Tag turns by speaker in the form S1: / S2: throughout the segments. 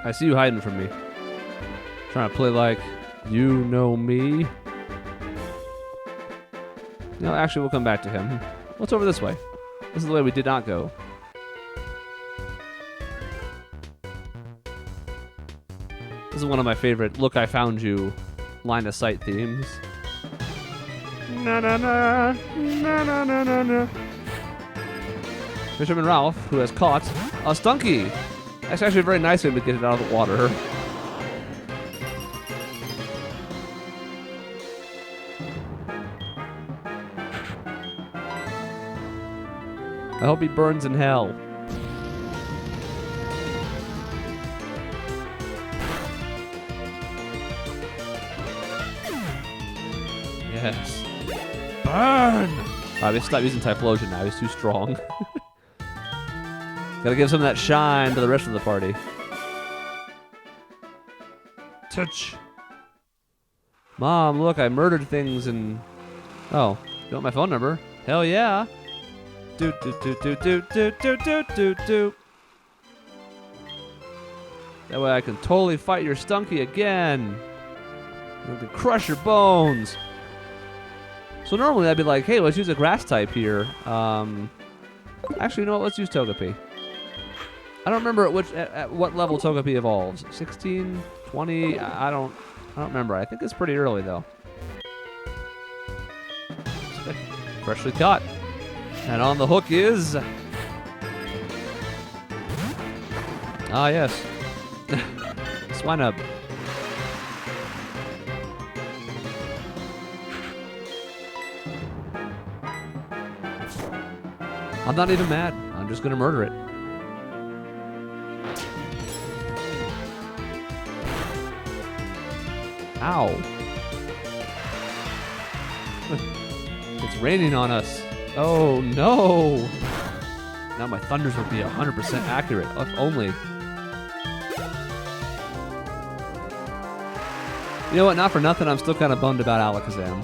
S1: I see you hiding from me. Trying to play like you know me. No, actually, we'll come back to him. What's over this way? This is the way we did not go. This is one of my favorite "Look, I Found You" line of sight themes. Na na na na na na na na. Fisherman Ralph, who has caught a stunky. That's actually very nice of him to get it out of the water. I hope he burns in hell. Yes. Burn! Alright, we stop using Typhlosion now. He's too strong. Gotta give some of that shine to the rest of the party. Touch. Mom, look, I murdered things and... Oh, you want my phone number? Hell yeah. Do do do do do do do do do do. That way I can totally fight your stunky again. I can crush your bones. So normally I'd be like, hey, let's use a grass type here. Actually, you know what? Let's use Togepi. I don't remember at what level Togepi evolves. 16, 20. I don't remember. I think it's pretty early though. Freshly caught. And on the hook is... Ah, yes. Swinub. I'm not even mad. I'm just going to murder it. Ow. It's raining on us. Oh, no. Now my thunders will be 100% accurate. If only. You know what? Not for nothing, I'm still kind of bummed about Alakazam.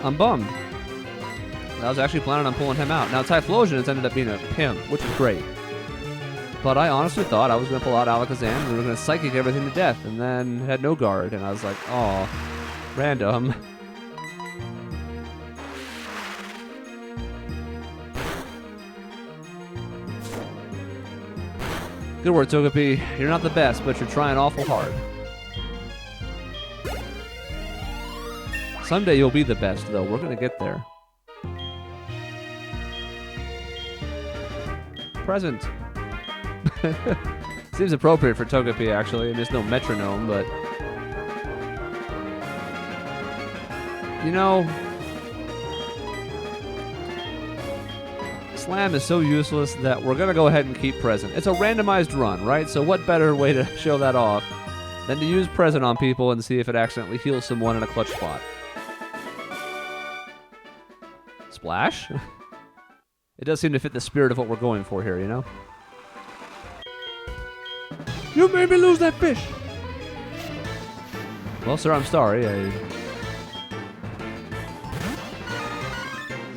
S1: I'm bummed. I was actually planning on pulling him out. Now, Typhlosion has ended up being a pimp, which is great. But I honestly thought I was going to pull out Alakazam and we were going to Psychic everything to death, and then had no guard, and I was like, oh, random. Good work, Togepi. You're not the best, but you're trying awful hard. Someday you'll be the best, though. We're going to get there. Present. Seems appropriate for Togepi, actually. There's no metronome, but... You know... Slam is so useless that we're going to go ahead and keep Present. It's a randomized run, right? So what better way to show that off than to use Present on people and see if it accidentally heals someone in a clutch spot. Splash? It does seem to fit the spirit of what we're going for here, you know? You made me lose that fish! Well, sir, I'm sorry.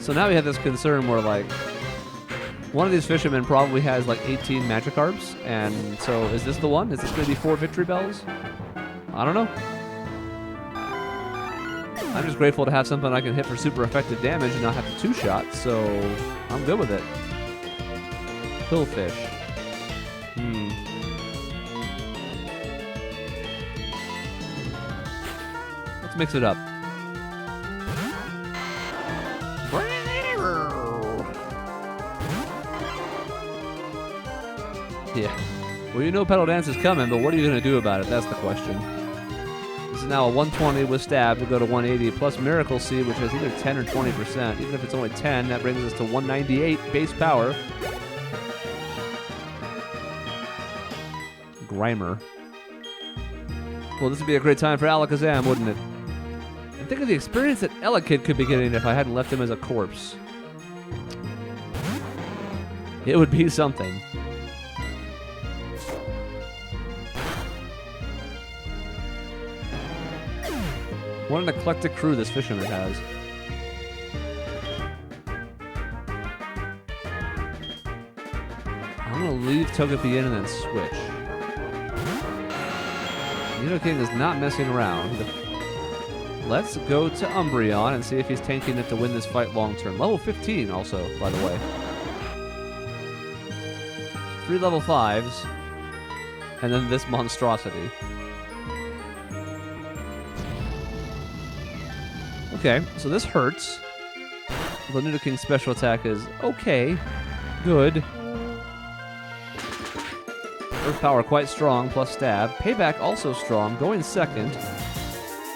S1: So now we have this concern where, like, one of these fishermen probably has, like, 18 Magikarps, and so is this the one? Is this going to be 4 Victory Bells? I don't know. I'm just grateful to have something I can hit for super effective damage and not have to two-shot, so I'm good with it. Pillfish. Let's mix it up. Yeah. Well, you know Pedal Dance is coming, but what are you going to do about it? That's the question. This is now a 120 with Stab to go to 180, plus Miracle Seed, which has either 10 or 20%. Even if it's only 10, that brings us to 198 base power. Grimer. Well, this would be a great time for Alakazam, wouldn't it? And think of the experience that Elekid could be getting if I hadn't left him as a corpse. It would be something. What an eclectic crew this fisherman has. I'm going to leave Togepi in and then switch. Nidoking is not messing around. Let's go to Umbreon and see if he's tanking it to win this fight long term. Level 15 also, by the way. 3 level 5s. And then this monstrosity. Okay, so this hurts. The Nidoking's special attack is okay. Good. Earth Power quite strong, plus stab. Payback also strong, going second.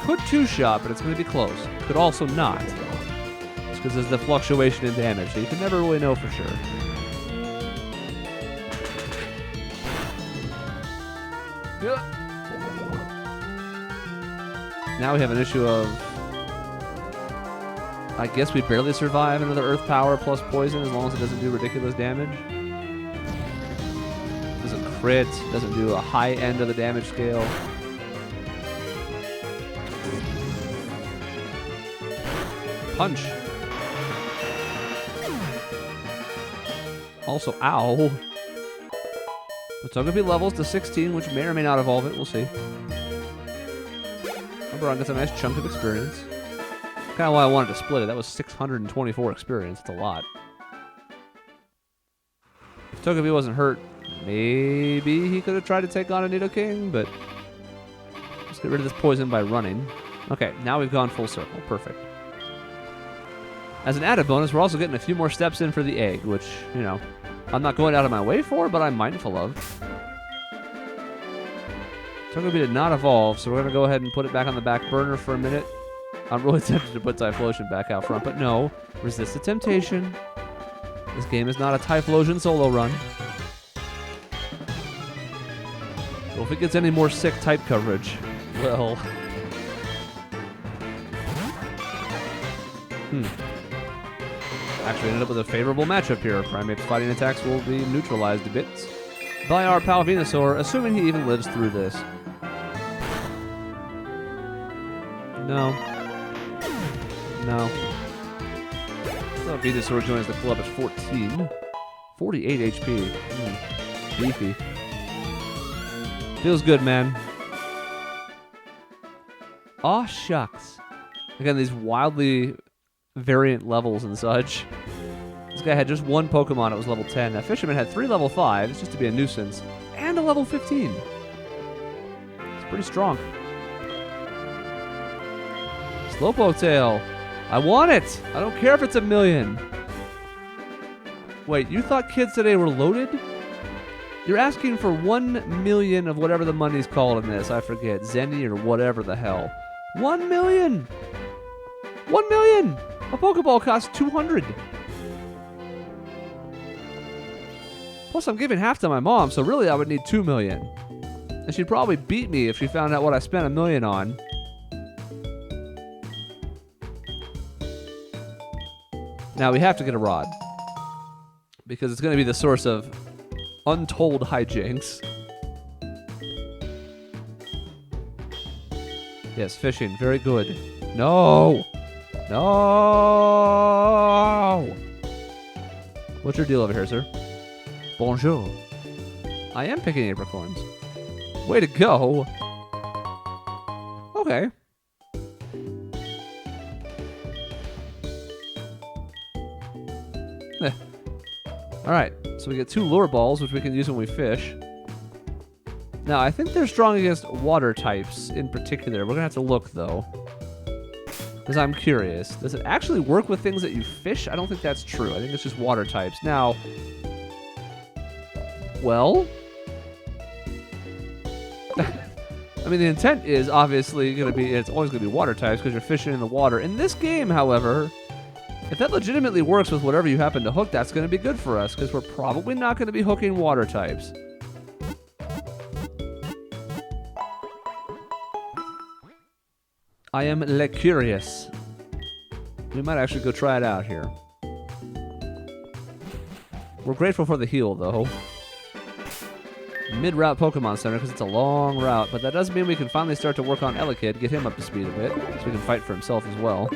S1: Could two-shot, but it's going to be close. Could also not. It's because there's the fluctuation in damage, so you can never really know for sure. Now we have an issue of... I guess we barely survive another Earth Power plus Poison as long as it doesn't do ridiculous damage. Doesn't crit, doesn't do a high end of the damage scale. Punch. Also, ow. But Togepi levels to 16, which may or may not evolve it. We'll see. Umbreon gets a nice chunk of experience. Kind of why I wanted to split it. That was 624 experience. That's a lot. If Togepi wasn't hurt, maybe he could have tried to take on a Nidoking, but let's get rid of this poison by running. Okay, now we've gone full circle. Perfect. As an added bonus, we're also getting a few more steps in for the egg, which, you know, I'm not going out of my way for, but I'm mindful of. Togepi did not evolve, so we're going to go ahead and put it back on the back burner for a minute. I'm really tempted to put Typhlosion back out front, but no. Resist the temptation. This game is not a Typhlosion solo run. Well, if it gets any more sick type coverage, well... Actually ended up with a favorable matchup here. Primate's fighting attacks will be neutralized a bit by our pal Venusaur, assuming he even lives through this. No. No. So Venusaur joins the club at 14. 48 HP. Beefy. Feels good, man. Aw, shucks. Again, these wildly variant levels and such. This guy had just one Pokemon. It was level 10. That Fisherman had 3 level 5s just to be a nuisance. And a level 15. It's pretty strong. Slowpoke Tail. I want it. I don't care if it's 1,000,000. Wait, you thought kids today were loaded? You're asking for 1,000,000 of whatever the money's called in this. I forget. Zenny or whatever the hell. 1,000,000! 1,000,000! A Pokeball costs 200. Plus, I'm giving half to my mom, so really I would need 2,000,000. And she'd probably beat me if she found out what I spent 1,000,000 on. Now, we have to get a rod. Because it's going to be the source of untold hijinks. Yes, fishing. Very good. No! No! What's your deal over here, sir? Bonjour. I am picking apricorns. Way to go. Okay. Alright, so we get 2 lure balls, which we can use when we fish. Now, I think they're strong against water types in particular. We're going to have to look, though. Because I'm curious. Does it actually work with things that you fish? I don't think that's true. I think it's just water types. Now, well... I mean, the intent is obviously going to be, it's always going to be water types because you're fishing in the water. In this game, however, if that legitimately works with whatever you happen to hook, that's going to be good for us because we're probably not going to be hooking water types. I am curious. We might actually go try it out here. We're grateful for the heal, though. Mid-route Pokemon Center, because it's a long route, but that does mean we can finally start to work on Elekid, get him up to speed a bit, so we can fight for himself as well.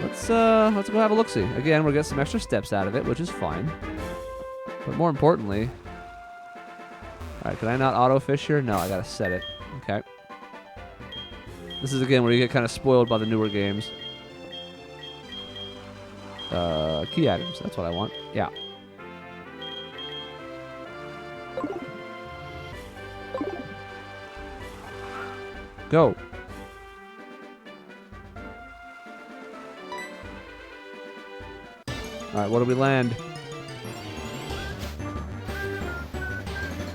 S1: Let's go have a look-see. Again, we'll get some extra steps out of it, which is fine. But more importantly... Alright, can I not auto-fish here? No, I gotta set it. Okay. This is, again, where you get kind of spoiled by the newer games. Key items, that's what I want. Yeah. Go. Alright, what do we land?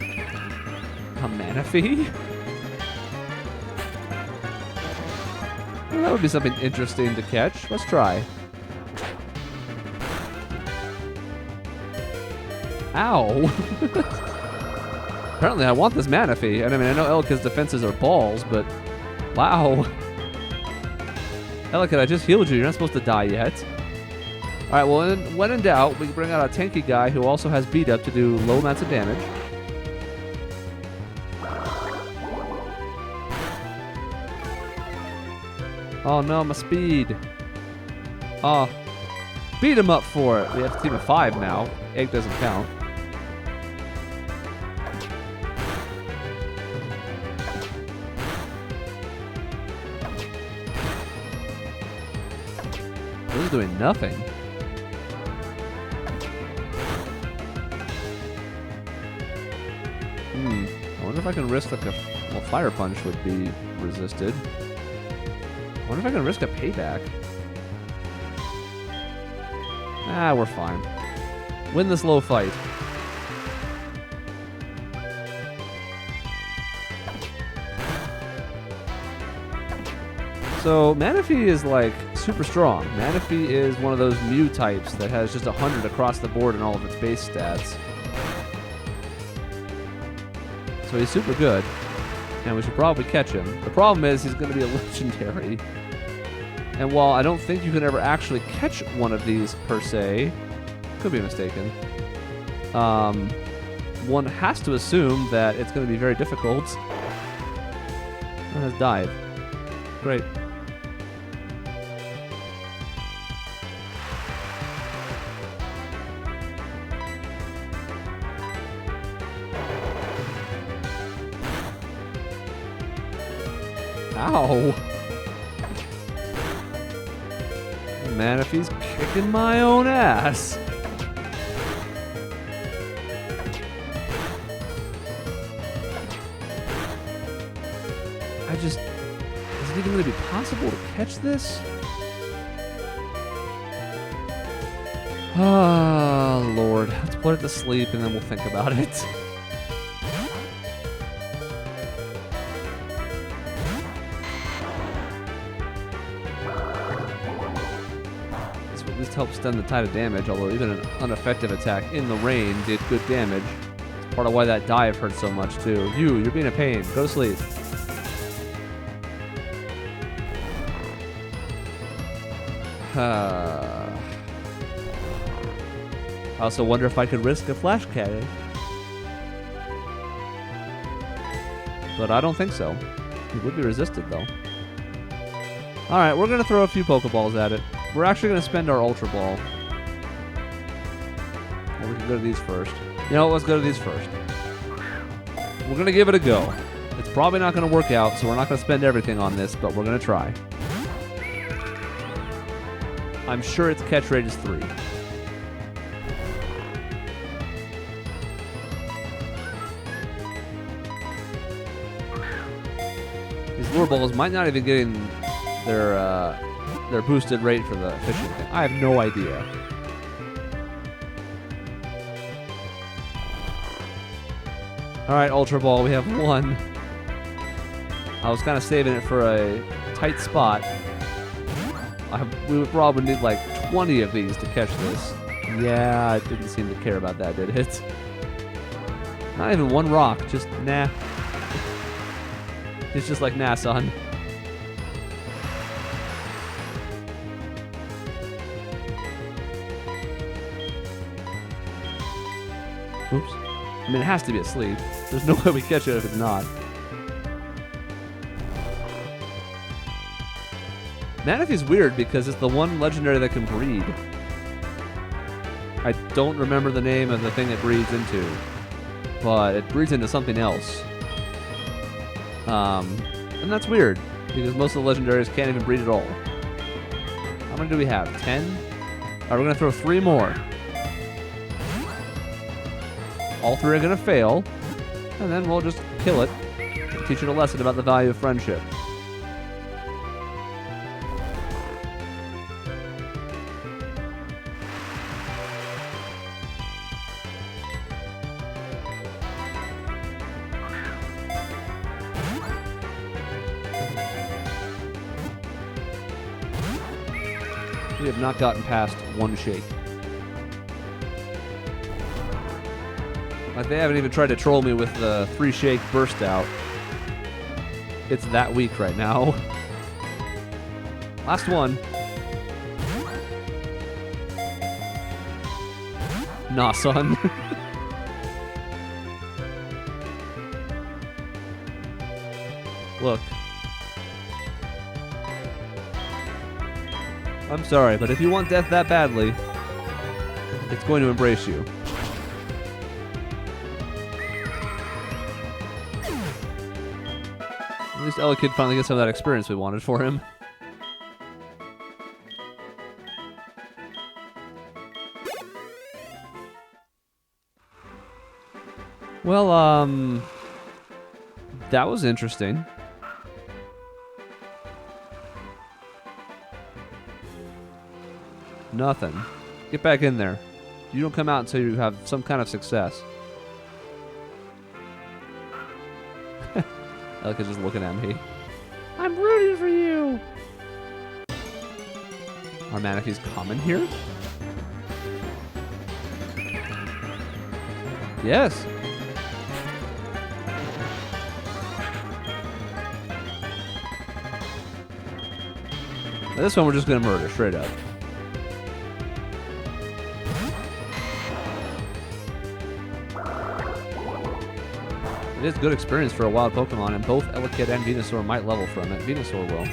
S1: A Manaphy? Well, that would be something interesting to catch. Let's try. Ow! Apparently I want this Manaphy. And I mean, I know Elika's defenses are balls, but... Wow. Elika, I just healed you. You're not supposed to die yet. Alright, well, when in doubt, we can bring out a tanky guy who also has beat up to do low amounts of damage. Oh no, my speed. Oh. Beat him up for it. We have a team of 5 now. Egg doesn't count. This is doing nothing. I wonder if I can risk like a... Well, Fire Punch would be resisted. I wonder if I can risk a payback. Ah, we're fine. Win this low fight. So, Manaphy is like super strong. Manaphy is one of those Mew types that has just 100 across the board in all of its base stats. So he's super good. And we should probably catch him. The problem is he's going to be a legendary. And while I don't think you can ever actually catch one of these per se, could be mistaken, one has to assume that it's going to be very difficult. And has dive. Great. Ow! Manaphy's kicking my own ass. Is it even going to be possible to catch this? Oh, Lord. Let's put it to sleep and then we'll think about it. Help stem the tide of damage, although even an ineffective attack in the rain did good damage. It's part of why that dive hurt so much too. You're being a pain. Go to sleep. I also wonder if I could risk a flash cannon. But I don't think so. It would be resisted though. Alright, we're going to throw a few Pokeballs at it. We're actually going to spend our Ultra Ball. Or we can go to these first. You know what? Let's go to these first. We're going to give it a go. It's probably not going to work out, so we're not going to spend everything on this, but we're going to try. I'm sure its catch rate is 3. These lure balls might not even get in their boosted rate for the fishing thing. I have no idea. Alright, Ultra Ball, we have 1. I was kind of saving it for a tight spot. We would probably need like 20 of these to catch this. Yeah, it didn't seem to care about that, did it? Not even 1 rock, just nah. It's just like, nah, son. Oops. I mean, it has to be asleep. There's no way we catch it if it's not. Manaphy's weird because it's the one legendary that can breed. I don't remember the name of the thing it breeds into, but it breeds into something else. And that's weird, because most of the legendaries can't even breed at all. How many do we have? 10? Alright, we're going to throw 3 more. All 3 are going to fail, and then we'll just kill it. Teach it a lesson about the value of friendship. We have not gotten past 1 shake. Like, they haven't even tried to troll me with the 3 shake burst out. It's that weak right now. Last one. Nah, son. Look. I'm sorry, but if you want death that badly, it's going to embrace you. At least Elekid finally gets some of that experience we wanted for him. Well, that was interesting. Nothing. Get back in there. You don't come out until you have some kind of success. Elekid's just looking at me. I'm rooting for you! Our Manaphy's common here? Yes! Now this one we're just gonna murder, straight up. It is good experience for a wild Pokemon, and both Elekid and Venusaur might level from it. Venusaur will.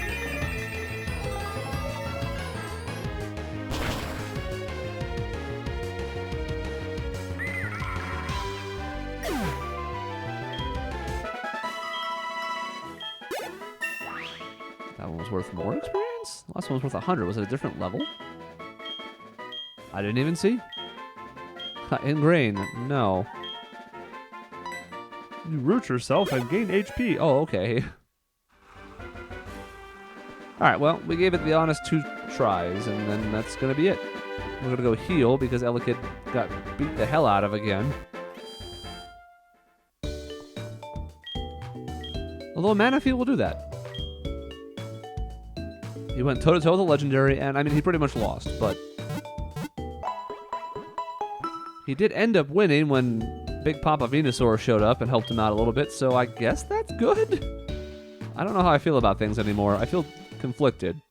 S1: That one was worth more experience? Last one was worth 100. Was it a different level? I didn't even see. Ingrain. No. You root yourself and gain HP. Oh, okay. Alright, well, we gave it the honest 2 tries, and then that's going to be it. We're going to go heal because Elekid got beat the hell out of again. Although Manaphy will do that. He went toe-to-toe with a legendary, and I mean, he pretty much lost, but he did end up winning when Big Papa Venusaur showed up and helped him out a little bit, so I guess that's good? I don't know how I feel about things anymore. I feel conflicted.